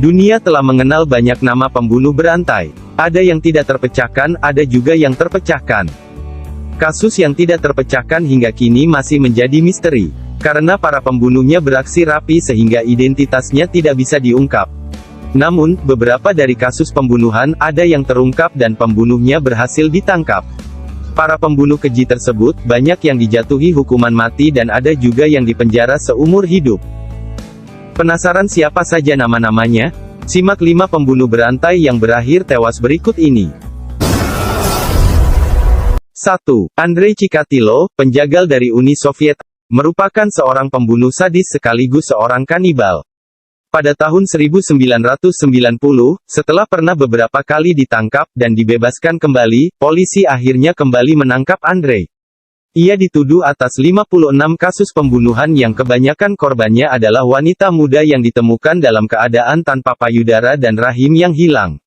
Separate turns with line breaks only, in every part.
Dunia telah mengenal banyak nama pembunuh berantai. Ada yang tidak terpecahkan, ada juga yang terpecahkan. Kasus yang tidak terpecahkan hingga kini masih menjadi misteri. Karena para pembunuhnya beraksi rapi sehingga identitasnya tidak bisa diungkap. Namun, beberapa dari kasus pembunuhan, ada yang terungkap dan pembunuhnya berhasil ditangkap. Para pembunuh keji tersebut, banyak yang dijatuhi hukuman mati dan ada juga yang dipenjara seumur hidup. Penasaran siapa saja nama-namanya? Simak 5 pembunuh berantai yang berakhir tewas berikut ini. 1. Andrei Chikatilo, penjagal dari Uni Soviet, merupakan seorang pembunuh sadis sekaligus seorang kanibal. Pada tahun 1990, setelah pernah beberapa kali ditangkap dan dibebaskan kembali, polisi akhirnya kembali menangkap Andrei. Ia dituduh atas 56 kasus pembunuhan yang kebanyakan korbannya adalah wanita muda yang ditemukan dalam keadaan tanpa payudara dan rahim yang hilang.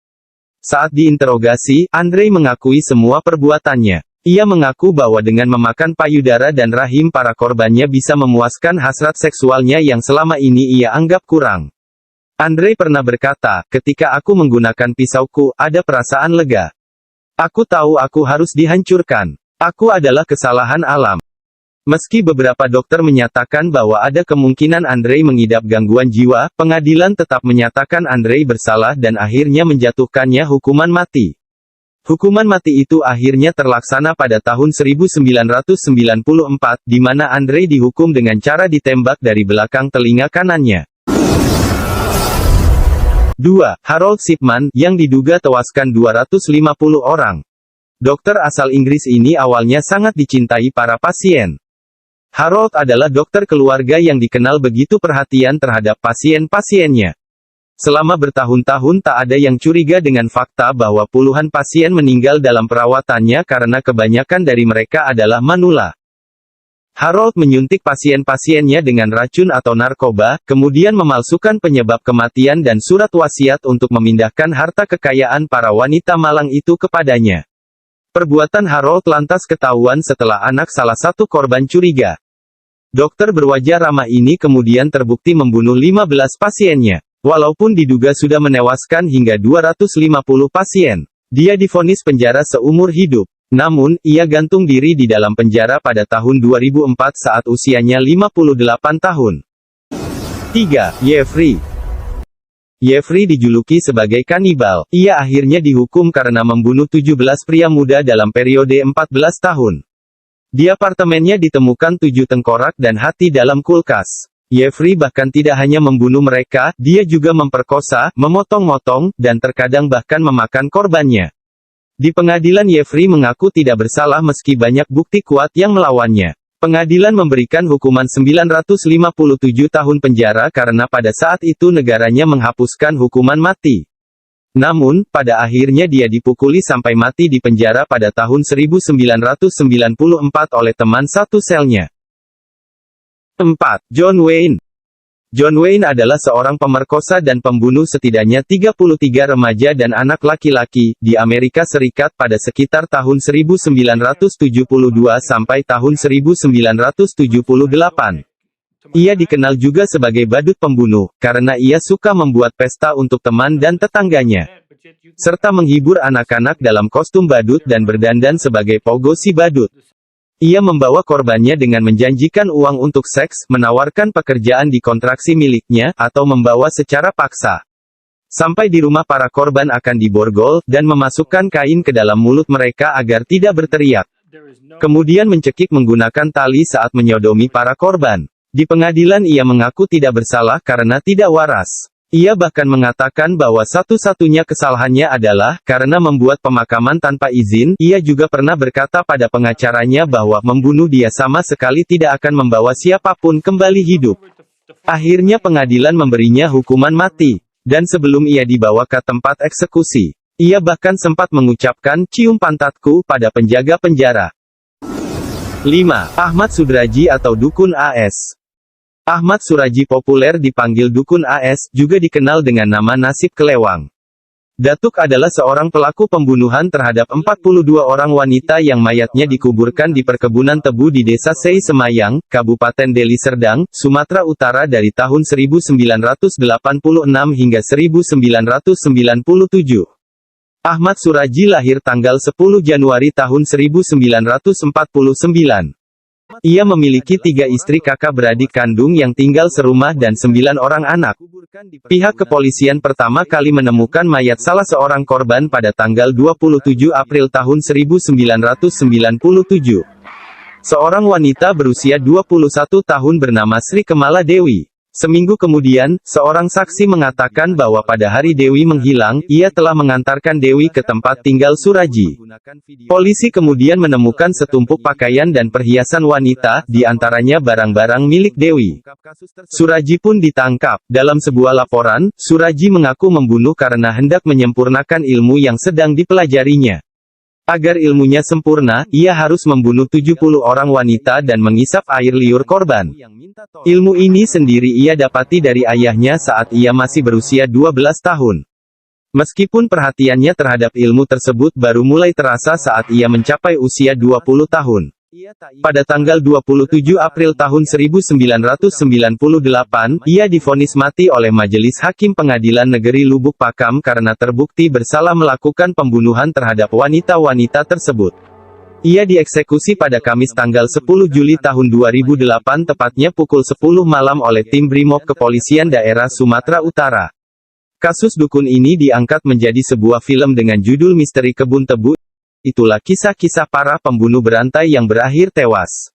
Saat diinterogasi, Andrei mengakui semua perbuatannya. Ia mengaku bahwa dengan memakan payudara dan rahim para korbannya bisa memuaskan hasrat seksualnya yang selama ini ia anggap kurang. Andrei pernah berkata, "Ketika aku menggunakan pisauku, ada perasaan lega. Aku tahu aku harus dihancurkan. Aku adalah kesalahan alam." Meski beberapa dokter menyatakan bahwa ada kemungkinan Andrei mengidap gangguan jiwa, pengadilan tetap menyatakan Andrei bersalah dan akhirnya menjatuhkannya hukuman mati. Hukuman mati itu akhirnya terlaksana pada tahun 1994, di mana Andrei dihukum dengan cara ditembak dari belakang telinga kanannya. 2. Harold Shipman, yang diduga tewaskan 250 orang. Dokter asal Inggris ini awalnya sangat dicintai para pasien. Harold adalah dokter keluarga yang dikenal begitu perhatian terhadap pasien-pasiennya. Selama bertahun-tahun tak ada yang curiga dengan fakta bahwa puluhan pasien meninggal dalam perawatannya karena kebanyakan dari mereka adalah manula. Harold menyuntik pasien-pasiennya dengan racun atau narkoba, kemudian memalsukan penyebab kematian dan surat wasiat untuk memindahkan harta kekayaan para wanita malang itu kepadanya. Perbuatan Harold lantas ketahuan setelah anak salah satu korban curiga. Dokter berwajah ramah ini kemudian terbukti membunuh 15 pasiennya. Walaupun diduga sudah menewaskan hingga 250 pasien, dia divonis penjara seumur hidup. Namun, ia gantung diri di dalam penjara pada tahun 2004 saat usianya 58 tahun. 3. Jeffrey dijuluki sebagai kanibal. Ia akhirnya dihukum karena membunuh 17 pria muda dalam periode 14 tahun. Di apartemennya ditemukan 7 tengkorak dan hati dalam kulkas. Jeffrey bahkan tidak hanya membunuh mereka, dia juga memperkosa, memotong-motong, dan terkadang bahkan memakan korbannya. Di pengadilan Jeffrey mengaku tidak bersalah meski banyak bukti kuat yang melawannya. Pengadilan memberikan hukuman 957 tahun penjara karena pada saat itu negaranya menghapuskan hukuman mati. Namun, pada akhirnya dia dipukuli sampai mati di penjara pada tahun 1994 oleh teman satu selnya. 4. John Wayne. John Wayne adalah seorang pemerkosa dan pembunuh setidaknya 33 remaja dan anak laki-laki, di Amerika Serikat pada sekitar tahun 1972 sampai tahun 1978. Ia dikenal juga sebagai badut pembunuh, karena ia suka membuat pesta untuk teman dan tetangganya. Serta menghibur anak-anak dalam kostum badut dan berdandan sebagai pogo si badut. Ia membawa korbannya dengan menjanjikan uang untuk seks, menawarkan pekerjaan di kontraksi miliknya, atau membawa secara paksa. Sampai di rumah para korban akan diborgol, dan memasukkan kain ke dalam mulut mereka agar tidak berteriak. Kemudian mencekik menggunakan tali saat menyodomi para korban. Di pengadilan ia mengaku tidak bersalah karena tidak waras. Ia bahkan mengatakan bahwa satu-satunya kesalahannya adalah, karena membuat pemakaman tanpa izin. Ia juga pernah berkata pada pengacaranya bahwa membunuh dia sama sekali tidak akan membawa siapapun kembali hidup. Akhirnya pengadilan memberinya hukuman mati. Dan sebelum ia dibawa ke tempat eksekusi, ia bahkan sempat mengucapkan, "Cium pantatku," pada penjaga penjara. 5. Ahmad Sudraji atau Dukun AS. Ahmad Suraji populer dipanggil Dukun AS, juga dikenal dengan nama Nasib Kelewang. Datuk adalah seorang pelaku pembunuhan terhadap 42 orang wanita yang mayatnya dikuburkan di perkebunan tebu di Desa Sei Semayang, Kabupaten Deli Serdang, Sumatera Utara dari tahun 1986 hingga 1997. Ahmad Suraji lahir tanggal 10 Januari tahun 1949. Ia memiliki 3 istri kakak beradik kandung yang tinggal serumah dan 9 orang anak. Pihak kepolisian pertama kali menemukan mayat salah seorang korban pada tanggal 27 April tahun 1997. Seorang wanita berusia 21 tahun bernama Sri Kemala Dewi. Seminggu kemudian, seorang saksi mengatakan bahwa pada hari Dewi menghilang, ia telah mengantarkan Dewi ke tempat tinggal Suraji. Polisi kemudian menemukan setumpuk pakaian dan perhiasan wanita, di antaranya barang-barang milik Dewi. Suraji pun ditangkap. Dalam sebuah laporan, Suraji mengaku membunuh karena hendak menyempurnakan ilmu yang sedang dipelajarinya. Agar ilmunya sempurna, ia harus membunuh 70 orang wanita dan mengisap air liur korban. Ilmu ini sendiri ia dapati dari ayahnya saat ia masih berusia 12 tahun. Meskipun perhatiannya terhadap ilmu tersebut baru mulai terasa saat ia mencapai usia 20 tahun. Pada tanggal 27 April tahun 1998, ia divonis mati oleh Majelis Hakim Pengadilan Negeri Lubuk Pakam karena terbukti bersalah melakukan pembunuhan terhadap wanita-wanita tersebut. Ia dieksekusi pada Kamis tanggal 10 Juli tahun 2008 tepatnya pukul 10 malam oleh tim Brimob Kepolisian Daerah Sumatera Utara. Kasus dukun ini diangkat menjadi sebuah film dengan judul Misteri Kebun Tebu. Itulah kisah-kisah para pembunuh berantai yang berakhir tewas.